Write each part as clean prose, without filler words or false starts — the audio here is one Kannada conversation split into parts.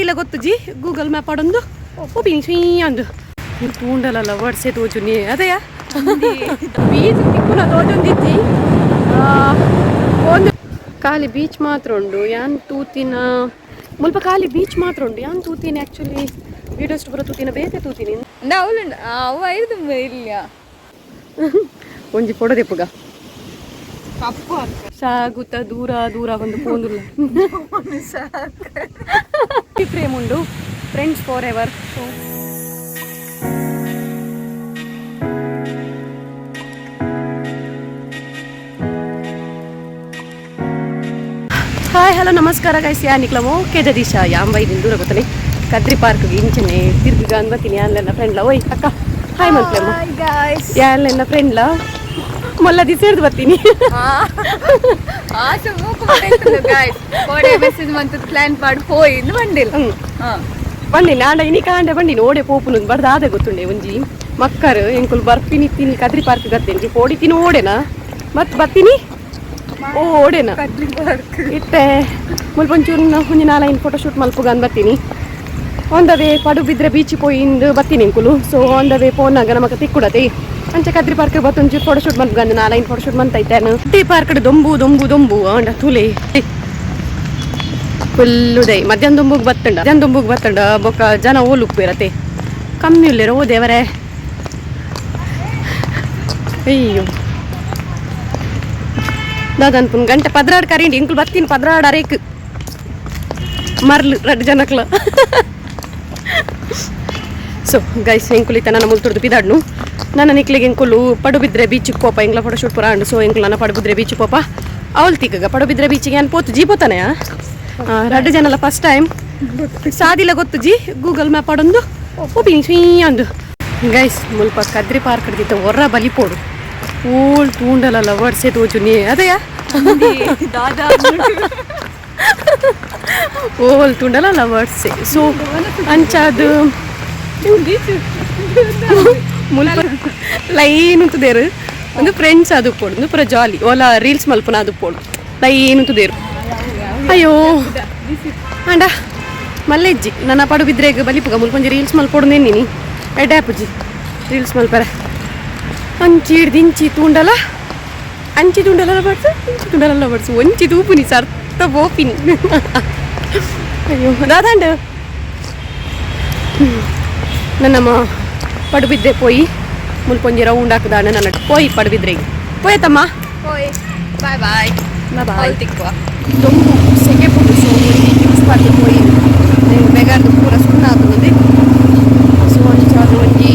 ಇಲ್ಲ ಗೊತ್ತು ಜಿ ಗೂಗಲ್ ಮ್ಯಾಪ್ ಆಡೊಂದು ಒಪ್ಪಿ ಅಂದು ತೂಂಡಲಲ್ಲ ವರ್ಸೆ ತೋಜುನಿ ಅದೇಯಾ ಬೀಚ್ ತಿಕ್ಕುನ ತೋಜೊಂದಿಜ್ಜಿ ಒಂದು ಖಾಲಿ ಬೀಚ್ ಮಾತ್ರ ಉಂಡು ಯಾನ್ ತೂತಿನ ಮುಲ್ಪ ಖಾಲಿ ಬೀಚ್ ಮಾತ್ರ ಉಂಡು ಯಾನ್ ತೂತೀನಿ ಆ್ಯಕ್ಚುಲಿ ವೀಡಿಯೋಸ್ ಪೂರ ತೂತಿನ ಬೇತೆ ತೂತೀನಿ ಅವ ಐದು ಇಲ್ಲ ಒಂಜಿ ಫೋಟೋ ತೆಪ್ಪುಗ ಸಾಗುತ್ತ ದೂರ ದೂರ ಒಂದು ಪೋಂದುಲ್ಲ ಫ್ರೇಮ್ ಉಂಡು friends for ever hi hello ನಮಸ್ಕಾರ ಗೈಸ್ ಯಾ ನಿಕ್ಲಮೋ ಕೆದ ದಿಶಾ ಯಾಂಬೈದಿನ ದೂರ ಗೊತ್ತನೆ ಕದ್ರಿ ಪಾರ್ಕ್ಗೆ ಇಂಚನೆ ತಿರ್ಗಿಗ ಅನ್ಬತ್ತೀನಿ ಯಾನ್ಲೆಲ್ಲ ಫ್ರೆಂಡ್ಲ ಓಯ್ ಅಕ್ಕ ಹಾಯ್ ಮಲ್ಕ್ಲಮ್ಮ ಯಾನ್ಲೆಲ್ಲ ಫ್ರೆಂಡ್ಲ ಮೊಲ್ಲ ದಿಸ ಹಿಡ್ದು ಬರ್ತೀನಿ ಪ್ಲಾನ್ ಮಾಡಿ ಹೋಯ್ದು ಬಂದಿಲ್ಲ ಬಂದಿನಿ ಆಂಡ ಇನಿ ಕಾಂಡೆ ಬಂದಿನಿ ಓಡೆ ಪೋಪುನು ಬಡ್ದು ಆದ ಗೊತ್ತುಂಡೆ ಒಂಜಿ ಮಕ್ಕರು ಎಂಕುಲು ಬರ್ಪಿನಿ ತಿನ್ನಿ ಕದ್ರಿ ಪಾರ್ಕ್ ಗತ್ತೇನಿ ಓಡಿ ತಿನ್ನು ಓಡೆನಾ ಮತ್ ಬರ್ತೀನಿ ಓಡೇನಾ ಇಟ್ಟೆ ಮುಲ್ಪ ಒಂಚೂರು ಒಂಜಿ 4-5 ಫೋಟೋ ಶೂಟ್ ಮಲ್ಪುಗ ಬರ್ತೀನಿ ಒಂದವೇ ಪಡುಬಿದ್ರೆ ಬೀಚಿಗೆ ಪೋಯಿಂದು ಬರ್ತೀನಿ ಎಂಕುಲು ಸೊ ಒಂದವೇ ಫೋನ್ನಾಗ ನಮಕ ತಿಕ್ಕುಡತೆ ಅಂಚೆ ಕದ್ರಿ ಪಾರ್ಕ್ ಬತ್ತೊಂಚೂರು ಫೋಟೋ ಶೂಟ್ ಮಲ್ಪುಗ 4-5 ಫೋಟೋ ಶೂಟ್ ಮಂತೈತೇನು ಕದ್ರಿ ಪಾರ್ಕ್ ದೊಂಬು ದೊಂಬು ದೊಂಬು ಅಂಡ ತೂಲೆ ಫುಲ್ಲು ದೈ ಮಧ್ಯಾಹ್ನ ದೊಂಬುಗೆ ಬತ್ತಂಡ ಬೊಕ್ಕ ಜನ ಓಲುಕ್ ಬೇರತೆ ಕಮ್ಮಿ ಉಲ್ಲೇರ ಓ ದೇವರೇ ಅಯ್ಯೋ ದಾದನ್ಪುನ್ ಗಂಟೆ ಪದ್ರಾಡ್ ಕರೀಂಡಿ ಇಂಕುಲ್ ಬತ್ತೀನಿ ಪದ್ರಾಡ್ ಅರೇಕ್ ಮರ್ಲು 2 ಜನಕ್ಲ ಸೊ ಗೈಸ್ ಎಂಕುಲಿತ ನನ್ನ ಮುಲ್ತುರ್ದು ಪಿದಾಡ್ನು ನನ್ನ ನಿಕ್ಲಿಗೆ ಎಂಕುಲು ಪಡುಬಿದ್ರೆ ಬೀಚಿಗೆ ಪೋಪ ಎಂಗ್ಲ ಫೋಟೋ ಶೂಟ್ ಪುರ ಅಂಡು ಸೊ ಎಂಕುಲು ನನ್ನ ಪಡುಬಿದ್ರೆ ಬೀಚಿಗೆ ಪೋಪ ಅವಳು ತಿಕ್ಕಗ ಪಡುಬಿದ್ರೆ ಬೀಚಿಗೆ ಏನು ಪೋತು ಜಿ ಪೋತಾನೆಯಾ 2 ಜನಲ್ಲ ಫಸ್ಟ್ ಟೈಮ್ ಸಾದಿಲ್ಲ ಗೊತ್ತು ಜಿ ಗೂಗಲ್ ಮ್ಯಾಪ್ ಆಡೊಂದು ಒಪ್ಪಿ ಅಂದು ಗೈಸ್ ಮುಲ್ಪ ಕದ್ರಿ ಪಾರ್ಕ್ ಹಿಡ್ದಿತ್ತ ಹೊರ ಬಲಿಪೋಡು ಓಲ್ ತೂಂಡಲಲ್ಲ ವರ್ಸೆ ತೋಜುನಿ ಅದೇಯಾ ಓಲ್ ತೂಂಡಲಲ್ಲ ವರ್ಸೆ ಸೊ ಅಂಚಾದು ಮುಲ್ಪ ಲೈನ್ ಉಂತುದೇರು ಒಂದು ಫ್ರೆಂಡ್ಸ್ ಅದು ಪೋಡು ಒಂದು ಪೂರ ಜಾಲಿ ಓಲಾ ರೀಲ್ಸ್ ಮಲ್ಪನ ಅದು ಪೋಡು ಲೈನ್ ಉಂತುದೇರು ಅಯ್ಯೋ ಅಂಡ ಮಲ್ಲೆಜ್ಜಿ ನನ್ನ ಪಡುಬಿದ್ರೆಗ ಬಲಿಪುಗ ಮುಲ್ಪೊಂಜಿ ರೀಲ್ಸ್ ಮಲ್ಪೋಡು ನೆನ್ನಿನಿ ಎಡ್ಯಾಪುಜಿ ರೀಲ್ಸ್ ಮಲ್ಪರ ಅಂಚಿ ಹಿಡ್ದಿಂಚಿ ತೂಂಡಲ ಅಂಚಿ ತುಂಡಲೆಲ್ಲ ಬಡ್ಸು ಇಂಚಿ ತುಂಡಲೆಲ್ಲ ಬಡ್ಸು ಒಂಚಿ ತೂಪುನಿ ಸರ್ತ ಬೋಪಿನಿ ಅಯ್ಯೋ ದಾದಾಂಡು ನನ್ನಮ್ಮ ಪಡುಬಿದ್ರೆ ಪೋಯಿ ಮುಲ್ಪೊಂಜಿ ರೌಂಡ್ ಹಾಕದಾಂಡ ನನ್ನ ಪೋಯಿ ಪಡುಬಿದ್ರೆಗೆ ಪೋಯ್ತಮ್ಮ ಹೋಯ್ ಬಾಯ್ ಬಾಯ್ ಬಾಯ್ ತಿಕ್ಕುವ ದೊಂಬು ಸೆಕೆ ಪುಡು ಸೊ ಜ್ಯೂಸ್ ಪಾರ್ಟಿ ಪೋಯಿ ಬೇಗಾರ್ದು ಪೂರ ಸುಣ್ಣ ಆತದೆ ಸೊ ಅದು ಒಂಜಿ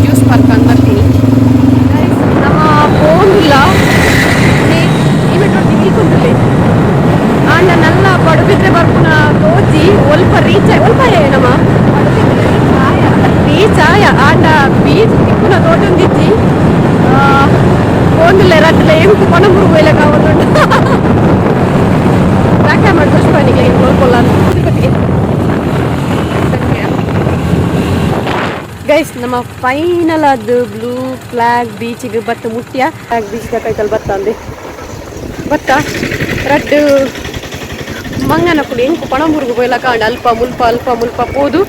ಜ್ಯೂಸ್ ಪಾರ್ಕ್ ಅಂತ ಬರ್ತೀನಿ ನಮ್ಮ ಫೋನಿಲ್ಲ ಇಮಿಟೊಟ್ಟಿಗೆ ಆಂಡ ನಲ್ಲ ಪಡುಬಿದ್ರೆ ಬರ್ಪುನ ತೋಜಿ ಒಲ್ಪ ರೀಚ್ ಒಲ್ಪ ನಮ್ಮ ರೀಚ್ ಆಯ ಆಂಡ ಬೀಚ್ ತಿಕ್ಕುನ ತೋಜೊಂದಿಜ್ಜಿ ಫೋನಿಲ್ಲ ರಡ್ಲೆ ಎಂಕು ಪಣಮುರು ಬೇಲೆ ಕಾವತ್ತುಂಡು ಯಾಕೆ ಮಾಡಿ ದುಷ್ಪನಿಗೆ ನೋಡ್ಕೊಳ್ಳ ಗೈಸ್ ನಮ್ಮ ಫೈನಲ್ ಅದು ಬ್ಲೂ ಫ್ಲಾಗ್ ಬೀಚಿಗೆ ಬತ್ತ ಮುಟ್ಟ್ಯ ಫ್ಲಾಗ್ ಬೀಚ್ ಕೈತಲ್ಲಿ ಬತ್ತ ಅಂದೆ ಬತ್ತ ರಡ್ಡು ಮಂಗನ ಪುಡಿ ಎಂಕು ಪಣಮುರುಗು ಪೋಯ್ಲ ಕಾಂಡ ಅಲ್ಪ ಮುಲ್ಪ ಪೋದು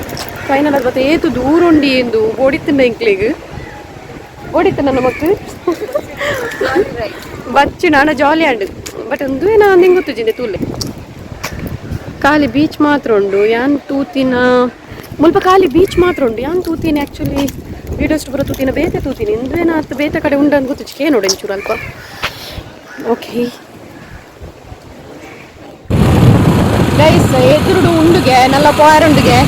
ಫೈನಲ್ ಅದು ಬತ್ತ ಏತು ದೂರ ಉಂಡಿ ಎಂದು ಓಡಿತ್ತಿನ ಎಂಕ್ಲಿಗೆ ಓಡಿತ್ತು ನನ್ನ ಮಕ್ಳು ಬಚ್ಚು ನಾನು ಜಾಲಿ ಆಂಡು ಬಟ್ ಒಂದು ಏನೋ ನಿಂಗೆ ಗೊತ್ತು ಜಿಂದೆ ತೂಲೆ ಖಾಲಿ ಬೀಚ್ ಮಾತ್ರ ಉಂಡು ಯಾನ್ ತೂತಿನ ಮುಲ್ಪ ಖಾಲಿ ಬೀಚ್ ಮಾತ್ರ ಉಂಡು ಯಾನ್ ತೂತೀನಿ ಆ್ಯಕ್ಚುಲಿ ವೀಡಿಯೋಸ್ ಪೂರ ತೂತಿನ ಬೇತೆ ತೂತೀನಿ ಇಂದ್ರೇನ ಅತ್ತು ಬೇತೆ ಕಡೆ ಉಂಡು ಅಂತ ಗೊತ್ತು ಚಿಕೆ ನೋಡಿ ಒಂಚೂರು ಅಲ್ಪ ಓಕೆ ಗೈಸ್ ಎದುರುಡು ಉಂಡುಗೆ ನಲ್ಲ ಪೋಯರ್ ಉಂಡುಗೆ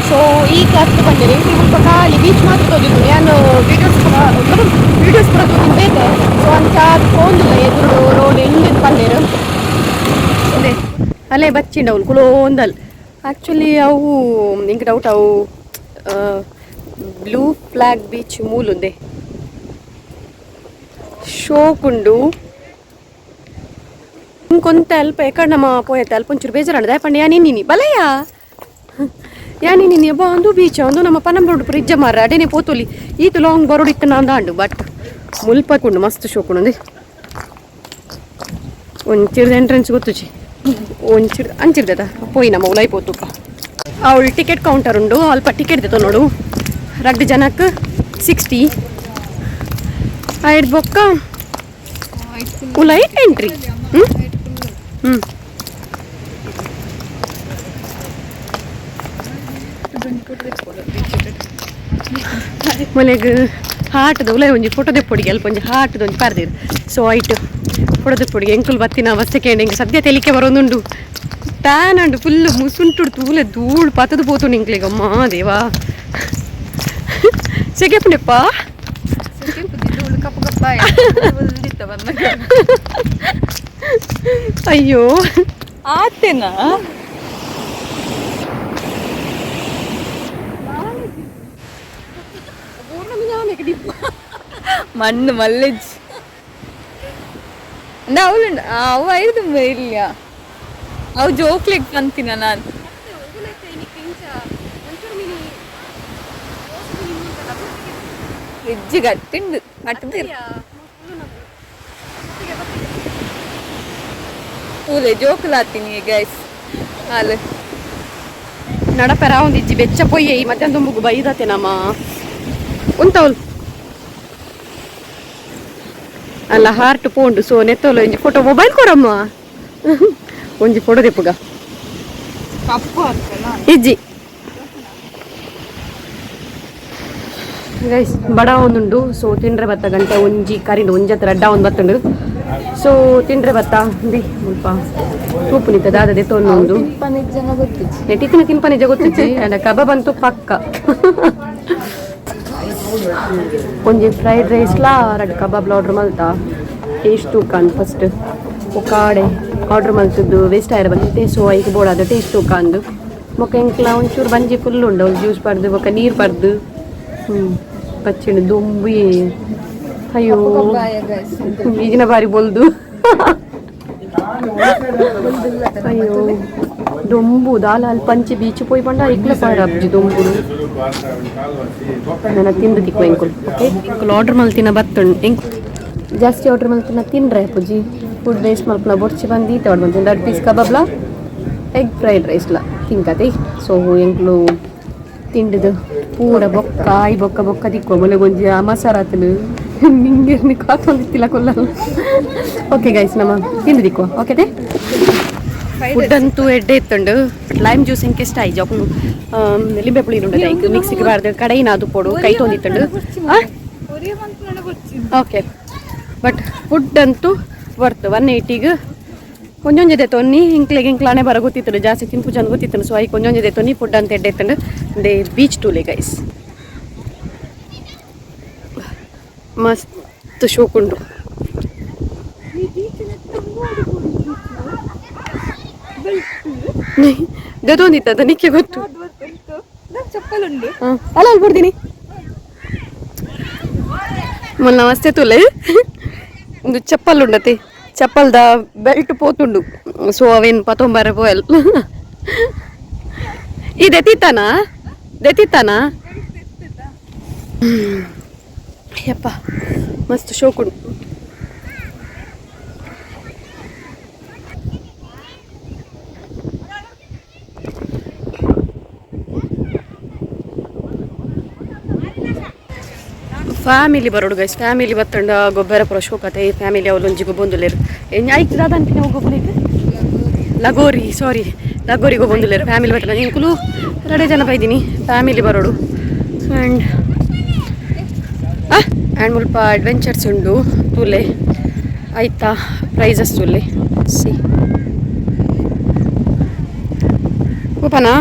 ಸೊ ಈಗ ಹತ್ತು ಬಂದಿರಿ ಮುಲ್ಪ ಖಾಲಿ ಬೀಚ್ ಮಾತ್ರ ತೋದಿದ್ದು ನಾನು ವೀಡಿಯೋಸ್ ಪೂರ ತೂತಿನ ಬೇತೆ ಸೊ ಅಂತ ಫೋನ್ದಿಲ್ಲ ಎದುರುಡು ರೋಡ್ ಎಂಡಿದ್ದು ಬಂದಿರು ಅದೇ ಅಲ್ಲೇ ಬಚ್ಚಿಂಡವಳು ಕುಲೋಂದಲ್ ಆ್ಯಕ್ಚುಲಿ ಅವು ನಿಂಗೆ ಡೌಟ್ ಅವು ಬ್ಲೂ ಫ್ಲಾಗ್ ಬೀಚ್ ಮೂಲುಂದೆ ಶೋಕುಂಡು ఇంకొంత అల్ప ఎక్కడ నమ్మ పోయేది అల్ప కొంచెం బేజారండి దాపండి యాని బలయ్య యాని బాగుంದು ಬೀಚ್ ಒಂದು ನಮ್ಮ ಪನಂಬರೋಡು ಫ್ರಿಜ್ಜ ಮಾರ ಅಡೇನೆ ಪೋತೋಲಿ ಈತು ಲಾಂಗ್ ಬರೋಡು ಇತ್ತು ನಂದ ಅಂಡು ಬಟ್ ಮುಲ್ಪಕೊಂಡು ಮಸ್ತ್ ಶೋಕುಂಡು ಒಂಚೂರು ಎಂಟ್ರೆನ್ಸ್ ಗೊತ್ತುಚಿ ಒಂಚೂರು ಅಂಚಿರ್ದದ ಪೋಯಿನಮ್ಮ ಉಲೈಪೋತುಕ ಅವಳು ಟಿಕೆಟ್ ಕೌಂಟರ್ ಉಂಡು ಅಲ್ಪ ಟಿಕೆಟ್ ದಿತ್ತು ನೋಡು ರಡ್ಡು ಜನಕ್ಕೆ 60 ಆಯ್ತು ಬೊಕ್ಕ ಉಲೈ ಎಂಟ್ರಿ ಹ್ಞೂ ಮನೆಗೆ ಹಾಟದ ಉಲೈ ಒಂಜಿ ಫೋಟೋ ದೆಪ್ಪೊಡಿಗೆ ಅಲ್ಪ ಒಂಜಿ ಹಾಟದ ಒಂಜಿ ಪಾರ್ದಿರು ಸೊ ಆಯ್ತು ಫೋಟೋ ದೆಪ್ಪೊಡಿಗೆ ಎಂಕುಲು ಬತ್ತಿನ ಅವಸ್ಥೆ ಕೇಂಡ ಹಿಂಗೆ ಸದ್ಯ ತೆಲಿಕೆ ಬರೋದುಂಡು ಟ್ಯಾನ್ ಅಂಡು ಫುಲ್ಲು ಮುಸುಂಟುಡು ತೂಲೆ ಧೂಳು ಪತ್ತದು ಪೋತುಂಡು ಇಂಕ್ಲಿಗೆ ಅಮ್ಮ ದೇವಾ ಸೆಕೆಪುಂಡೆಪ್ಪ ಅಯ್ಯೋ ಆತೇನಾ ಮಣ್ಣು ಮಲ್ಲೆಜ್ ಅವಳು ಅವು ಐದು ಇಲ್ಲ ಅವು ಜೋಕ್ಲಿಗೆ ಬಂತೀನ ನಾನು ಫ್ರಿಡ್ಜ್ ಗಟ್ಟಿಂಡು ಕಟ್ಟದಿರ ಪೂಲೆ ಜೋಕುಲಾತೀನಿ ಗೈಸ್ ಹಾಲು ನಡಪೆರ ಒಂದು ಇಜ್ಜಿ ಬೆಚ್ಚ ಪೊಯ್ಯೆ ಈ ಮಧ್ಯಾಹ್ನ ತುಂಬುಗು ಬೈದತೆ ನಮ್ಮ ಉಂತವಳು ಅಲ್ಲ ಹಾರ್ಟ್ ಪೋಂಡು ಸೊ ನೆತ್ತವಳು ಒಂಜಿ ಫೋಟೋ ಮೊಬೈಲ್ ಕೊಡಮ್ಮ ಒಂಜಿ ಫೋಟೋ ತೆಪ್ಪುಗ ಇಜ್ಜಿ ಗೈಸ್ ಬಡ ಒಂದುಂಡು ಸೊ ತಿಂಡ್ರೆ ಬತ್ತ ಗಂಟೆ ಒಂಜಿ ಕರಿಂಡು ಒಂಜತ್ರ ಅಡ್ಡ ಒಂದು ಬತ್ತುಂಡು ಸೊ ತಿಂಡ್ರೆ ಬತ್ತ ದಿ ಸ್ವಲ್ಪ ತೂಪು ನಿಂತ ದಾದದೆ ತೊಂದು ನೆಟ್ಟಿತ್ತಿನ ತಿಂಪ ನಿಜ ಗೊತ್ತಿಜ್ಜಿ ಅಂಡ ಕಬಾಬ್ ಅಂತೂ ಪಕ್ಕ ಒಂಜಿ ಫ್ರೈಡ್ ರೈಸ್ಲಾ ಎರಡು ಕಬಾಬ್ಲ ಆರ್ಡ್ರ್ ಮಲ್ತಾ ಟೇಸ್ಟ್ ತೂಕಂದು ಫಸ್ಟ್ ಒಕ್ಕಾಡೆ ಆರ್ಡ್ರ್ ಮಲ್ತದ್ದು ವೇಸ್ಟ್ ಆಯ್ರ ಬಂದಿತ್ತೆ ಸೊ ಐಕ್ ಬೋಡಾದ ಟೇಸ್ಟ್ ತೂಕಂದು ಮೊಕ್ಕ ಎಂಕ್ಲ ಒಂಚೂರು ಬಂಜಿ ಫುಲ್ ಉಂಡು ಜ್ಯೂಸ್ ಪಡ್ದು ಬೊಕ್ಕ ನೀರು ಪಡ್ದು ಪಚ್ಚಿಂಡು ದುಂಬಿ ಅಯ್ಯೋ ಈಗಿನ ಬಾರಿ ಬೊಲ್ದು ಅಯ್ಯೋ ದೊಂಬು ದಾಲಾಲ್ ಪಂಚಿ ಬೀಚ್ ಪೋಯ್ ಬಂಡ ಇಕ್ಲ ಪಾಡ ಅಬ್ಜಿ ದೊಂಬು ನನ್ನ ತಿಂದು ತಿಕ್ಕು ಎಂಕುಲ್ ಓಕೆ ಎಂಕುಲ್ ಆರ್ಡ್ರ್ ಮಲ್ತಿನ ಬತ್ತುಂಡು ಜಾಸ್ತಿ ಆರ್ಡ್ರ್ ಮಲ್ತಿನ ತಿನ್ರೆ ಪುಜಿ ಫುಡ್ ವೇಸ್ಟ್ ಮಲ್ಪನ ಬೊರ್ಚಿ ಬಂದು ತಗೊಂಡು ಬಂತೀನಿ 2 ಪೀಸ್ ಕಬಾಬ್ಲ ಎಗ್ ಫ್ರೈಡ್ ರೈಸ್ಲ ತಿನ್ಕತಿ ಸೊ ಎಂಕ್ಲು ತಿಂಡಿದು ಪೂರ ಬೊಕ್ಕ ಆಯ್ ಬೊಕ್ಕ ಬೊಕ್ಕ ತಿಕ್ಕೋ ಮೊಲೆ ಗೊಂಜಿ ಆ ಮಸಾರಾತನು ನಿಂಗೆ ಕಾತೊಂದಿತ್ತಿಲ್ಲ ಕೊಲ್ಲಲ್ಲ ಓಕೆ ಗೈಸ್ ನಮ್ಮ ತಿಂದು ತಿಕ್ಕೋ ಓಕೆ ಫುಡ್ ಅಂತೂ ಎಡ್ಡೆ ಇತ್ತುಂಡು ಲೈಮ್ ಜ್ಯೂಸ್ ಇಂಕೆ ಇಷ್ಟ ಆಯ್ತು ಜೋಕು ಲಿಂಬೆ ಪುಳಿ ಉಂಡು ಲೈಕ್ ಮಿಕ್ಸಿಗೆ ಬಾರ್ದು ಕಡೆಯಿನ ಅದು ಪೋಡು ಕೈ ತೊಂದಿತ್ತುಂಡು ಓಕೆ ಬಟ್ ಫುಡ್ ಅಂತೂ ವರ್ತ್ 180ಗೆ ಕೊಂಚೊಂಜದೆ ತೊನ್ನಿ ಇಂಕ್ಲಾನೆ ಬರ ಗೊತ್ತಿತ್ತು ಜಾಸ್ತಿ ತಿಂಪು ಜನ ಗೊತ್ತಿತ್ತು ಸೊ ಐ ಕೊಂಚೊಂಜದೆ ತೊನ್ನಿ ಫುಡ್ ಅಂತ ಎಡ್ಡೆ ಇತ್ತುಂಡು ದೇ ಬೀಚ್ ಟೂಲೆ ಗೈಸ್ ಮಸ್ತ್ ಶೋಕುಂಡು ಗದೊಂದಿತ್ತ ನಿಕ್ಕೆ ಗೊತ್ತು ಚಪ್ಪಲುಂಡು ಅಲ್ಲ ಅಲ್ಲಿ ಬಿಡ್ತೀನಿ ಮೊನ್ನ ನಮಸ್ತೆ ತುಲೆ ಒಂದು ಚಪ್ಪಲ್ ಉಂಡತಿ ಚಪ್ಪಲ್ದ ಬೆಲ್ಟ್ ಪೋತುಂಡು ಸೊ ಅವೇನು ಪತೊಂಬರ ಪೋಯಲ್ ದೆತ್ತಿತ್ತಾನ ಯಪ್ಪ ಮಸ್ತ್ ಶೋಕುಂಡು ಫ್ಯಾಮಿಲಿ ಬರೋಡು ಗೈಸ್ ಫ್ಯಾಮಿಲಿ ಬತ್ತಂಡ ಗೊಬ್ಬರ ಪುರ ಶೋಕತೆ ಫ್ಯಾಮಿಲಿ ಅವಲೊಂಜಿ ಗೊಬ್ಬೊಂದುಲೇರು ಆಯ್ತು ದಾದಂತಿನ ಗೊಬ್ಬರಿಗೆ ಲಗೋರಿ ಗೊಬ್ಬೊಂದುಲೇರು ಫ್ಯಾಮಿಲಿ ಬತ್ತಲ್ಲ ಇಂಕುಲು 2 ಜನ ಬೈದೀನಿ ಫ್ಯಾಮಿಲಿ ಬರೋಡು ಆ್ಯಂಡ್ ಮುಲ್ಪ ಅಡ್ವೆಂಚರ್ಸ್ ಉಂಡು ತೂಲೆ ಆಯ್ತಾ ಪ್ರೈಸಸ್ ತೂಲೆ ಸಿ ಓಪನಾ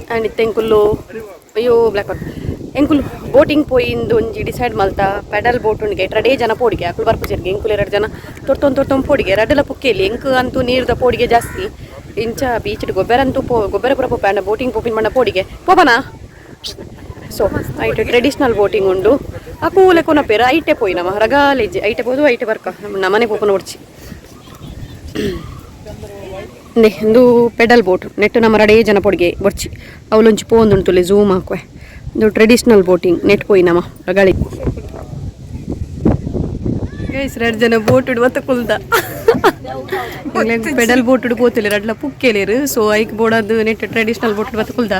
ಆ್ಯಂಡ್ ಇತ್ತು ಎಂಕುಲ್ಲು ಅಯ್ಯೋ ಬ್ಲ್ಯಾಕ್ ಔಟ್ ಎಂಕುಲು ಬೋಟಿಂಗ್ ಪೋಯಿಂದು ಒಂಜಿ ಡಿಸೈಡ್ ಮಲ್ತಾ ಪೆಡಲ್ ಬೋಟ್ ಉಂಡಿಗೆ 2 ಜನ ಪೋಡಿಗೆ ಅಕುಲು ಬರ್ಪುಜರ್ಗೆ ಎಂಕುಲು 2 ಜನ ತೊಟ್ಟೊಂದು ಪೋಡಿಗೆ 2 ಪುಕ್ಕೆಯಲ್ಲಿ ಎಂಕು ಅಂತೂ ನೀರ್ದ ಪೋಡಿಗೆ ಜಾಸ್ತಿ ಇಂಚ ಬೀಚ್ ಗೊಬ್ಬರ ಅಂತೂ ಗೊಬ್ಬರ ಪುರ ಪೋಪ ಬೋಟಿಂಗ್ ಪೋಪಿನ ಮಣ್ಣ ಪೋಡಿಗೆ ಪೋಪನಾ ಸೊ ಐಟೆ ಟ್ರೆಡಿಷ್ನಲ್ ಬೋಟಿಂಗ್ ಉಂಡು ಆ ಕೂಲೆ ಕೊನಪೇರ ಐಟೆ ಪೋಯಿ ನಮ್ಮ ರಗಾಲೇಜಿ ಐಟೆ ಪೋದು ಐಟೆ ಬರ್ಕ ನಮ್ಮನೆ ಪೋಪನ ಓಡ್ಚಿ ಒಂದು ಪೆಡಲ್ ಬೋಟ್ ನೆಟ್ಟು ನಮ್ಮ 2 ಜನ ಪೊಡಿಗೆ ಬರ್ಚಿ ಅವಲೊಂಚಿ ಪೋಂದುಂಟು ತುಲೆ ಝೂಮ್ ಹಾಕುವೆ ಒಂದು ಟ್ರೆಡಿಷ್ನಲ್ ಬೋಟಿಂಗ್ ನೆಟ್ ಪೋಯಿ ನಮ್ಮ ರಗಾಳಿ ಗೈಸ್ 2 ಜನ ಬೋಟ್ ಒತ್ತ ಕುಲ್ದ ಪೆಡಲ್ ಬೋಟ್ ಪೋತಿಲ್ಲ ರಡ್ಲ ಪುಕ್ಕೇಲೇರು ಸೊ ಐಕ್ ಬೋಡದು ನೆಟ್ ಟ್ರೆಡಿಷನಲ್ ಬೋಟ್ ಒತ್ತ ಕುಲ್ದ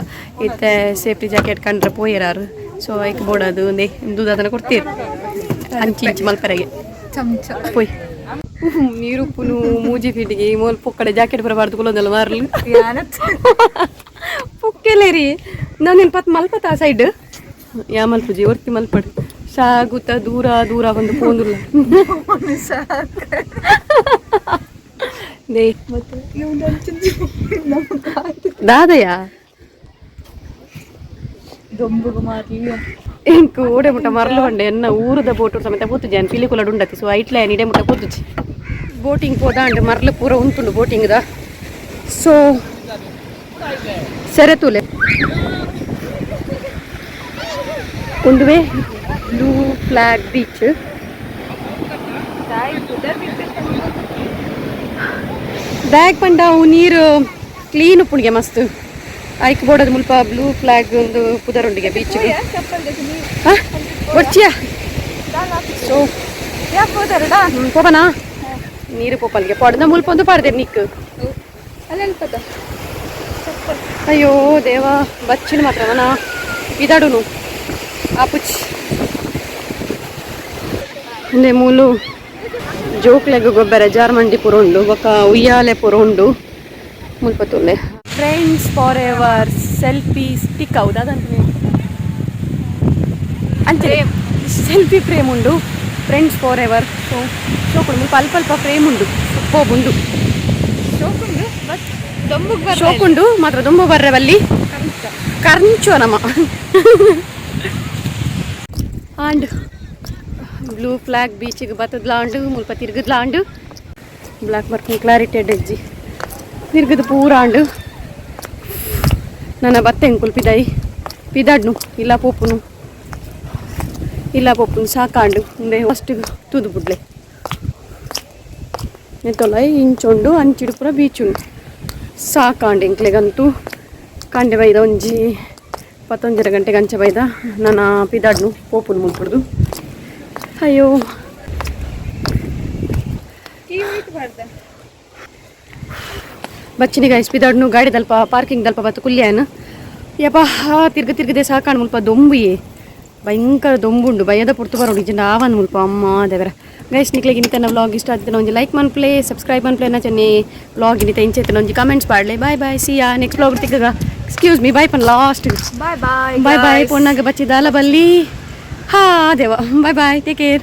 ಇತ್ತೆ ಸೇಫ್ಟಿ ಜಾಕೆಟ್ ಕಂಡ್ರೆ ಪೋಯರಾರು ಸೊ ಐಕ್ ಬೋಡದು ಒಂದೇ ದೂದನ ಕೊಡ್ತೀರು ಅಂಚಿ ಇಂಚಿ ಮಲ್ಪರೆಗೆ ಚಮಚ ಪೋಯ್ ನೀರುಪ್ಪುನು ಮೂಜಿ ಫೀಟಿಗೆ ಮೋಲ್ ಪುಕ್ಕಡೆ ಜಾಕೆಟ್ ಬರಬಾರ್ದು ಕುಲೋದಲ್ಲ ಮಾರ್ಲು ಪುಕ್ಕೇಲೇರಿ ನಾನು ಪತ್ ಮಲ್ಪತ್ತ ಆ ಸೈಡ್ ಯಾ ಮಲ್ಪುಜಿ ಒರ್ತಿ ಮಲ್ಪಡು ಸಾಗುತ್ತ ದೂರ ದೂರ ಒಂದು ಪೋಂದುಲ್ಲ ದಾದಯ ದೊಂಬುಗು ಮಾರ್ಲಿ ಇಂಕು ಓಡೆ ಮುಟ್ಟ ಮರಲು ಬಂಡೆ ಎನ್ನ ಊರದ ಬೋಟು ಸಮೇತ ಪೋತು ಜಾನ್ ಪಿಲಿ ಕುಲಡು ಉಂಡತಿ ಸೊ ಐಟ್ಲ ಇಡೆ ಮುಟ್ಟ ಪೋತುಚಿ ಬೋಟಿಂಗ್ ಪೋದ ಅಂಡ್ ಮರಲು ಪೂರ ಉಂಟುಂಡು ಬೋಟಿಂಗ್ ದ ಸೊ ಸೆರೆತುಲೆ ಒಂದುವೆ ಬ್ಲೂ ಫ್ಲಾಗ್ ಬೀಚ್ ಬ್ಯಾಗ್ ಪಂಡಾವು ನೀರು ಕ್ಲೀನ್ ಉಪ್ಪುಣಿಗೆ ಮಸ್ತ್ ಐಕ್ ಬೋಡದ ಮುಲ್ಪ ಬ್ಲೂ ಫ್ಲಾಗ್ ಒಂದು ಪುದರುಂಡಿಗೆ ಬೀಚ್ಗೆ ಬರ್ಚಿಯಾ ಸೊ ಪೋಪನಾ ನೀರು ಪೋಪಲ್ಗೆ ಪಡ್ದ ಮುಲ್ಪ ಒಂದು ಪಾಡ್ದೆ ನಿಕ್ ಅಯ್ಯೋ ದೇವ ಬಚ್ಚಿನ ಮಾತ್ರ ಮನ ಇದಾಡುನು ಆಪುಚ್ ಹಿಂದೆ ಮೂಲು ಜೋಕ್ಲೆಗ್ ಗೊಬ್ಬರ ಜಾರ್ಮಂಡಿ ಪುರ ಉಂಡು ಬೊಕ್ಕ ಉಯ್ಯಾಲೆ ಪುರ ಉಂಡು ಮುಲ್ಪ ತುಲ್ಲೆ friends forever selfie stick ಹೌದು ಅದಂತ ಅಂಚೆ ಸೆಲ್ಫಿ ಫ್ರೇಮ್ ಉಂಡು ಫ್ರೆಂಡ್ಸ್ ಫಾರ್ ಎವರ್ ಸೊ ಶೋಕುಂಡು ಮುಲ್ಪ ಅಲ್ಪ ಅಲ್ಪ ಫ್ರೇಮ್ ಉಂಡು ಹೋಗುಂಡು ಶೋಕುಂಡು ಬಟ್ ದೊಂಬುಗ್ ಶೋಕುಂಡು ಮಾತ್ರ ದೊಂಬು ಬರ್ರವಲ್ಲಿ ಕರ್ಂಚು ನಮ್ಮ ಆಂಡ್ ಬ್ಲೂ ಫ್ಲಾಗ್ ಬೀಚಿಗೆ ಬತ್ತದ್ಲಾಂಡು ಮುಲ್ಪ ತಿರ್ಗದ್ಲಾಂಡು ಬ್ಲಾಕ್ ಬರ್ಕೊಂಡು ಕ್ಲಾರಿಟಿ ಅಡ್ಡಜ್ಜಿ ತಿರ್ಗದ ಪೂರಾಂಡು ನನ್ನ ಬತ್ತೆ ಎಂಕುಲ್ ಪಿದಾಯಿ ಪಿದಾಡ್ನು ಇಲ್ಲ ಪೋಪುನು ಸಾಕಾಂಡು ಮುಂದೆ ಅಷ್ಟು ತೂದು ಬಿಡ್ಲೆ ಎತ್ತೊಲ್ಲ ಇಂಚುಂಡು ಅಂಚಿಡು ಪೂರ ಬೀಚುಂಡು ಸಾಕಾಂಡು ಎಂಕ್ಲೆಗಂತೂ ಕಂಡೆ ಬೈದ ಒಂಜಿ 11 ಗಂಟೆಗೆ ಅಂಚೆ ಬೈದ ನಾನು ಪಿದಾಡ್ನು ಪೋಪುನು ಮುಲ್ಪುಡ್ದು ಅಯ್ಯೋ ಬಚ್ಚಿನಿಗೆ ಪಿದಾಡ್ನು ಗಾಡಿ ದಲ್ಪ ಪಾರ್ಕಿಂಗ್ ದಲ್ಪ ಬತ್ತು ಕುಲ್ಯಾನ ಯಪ್ಪ ತಿರ್ಗದೆ ಸಾಕಾಂಡು ಮುಲ್ಪ ದೊಂಬುಯೇ ಭಯಂಕರ ದೊಂಬುಂಡು ಭಯದ ಪುರ್ತು ಬರೋಡು ಇಜ್ಜಂಡ ಆವನ್ ಮುಲ್ಪ ಅಮ್ಮ ದೇವರ ಗೈಸ್ ನಿಕ್ಲೆಗೆ ಇಂತನ ವ್ಲಾಗ್ ಇಷ್ಟ ಆಗ್ತದೆ ಒಂಜಿ ಲೈಕ್ ಮನ್ಪ್ಲೆ ಸಬ್ಸ್ಕ್ರೈಬ್ ಮನ್ಪ್ಲೆ ನಾ ಚೆನ್ನೆ ವ್ಲಾಗ್ ಇನ್ನಿತ ಇಂಚೆತ್ತನ ಒಂಜಿ ಕಮೆಂಟ್ಸ್ ಪಾಡ್ಲೆ bye bye see ya next vlog ತಿಕ್ಕಗ ಎಕ್ಸ್ಕ್ಯೂಸ್ ಮೀ ಬಾಯ್ ಪನ್ last bye bye bye bye ಪೊನ್ನಾಗ ಬಚ್ಚಿದಾಲ ಬಲ್ಲಿ ಹಾ ದೇವ ಬಾಯ್ ಬಾಯ್ ಟೇಕ್ ಕೇರ್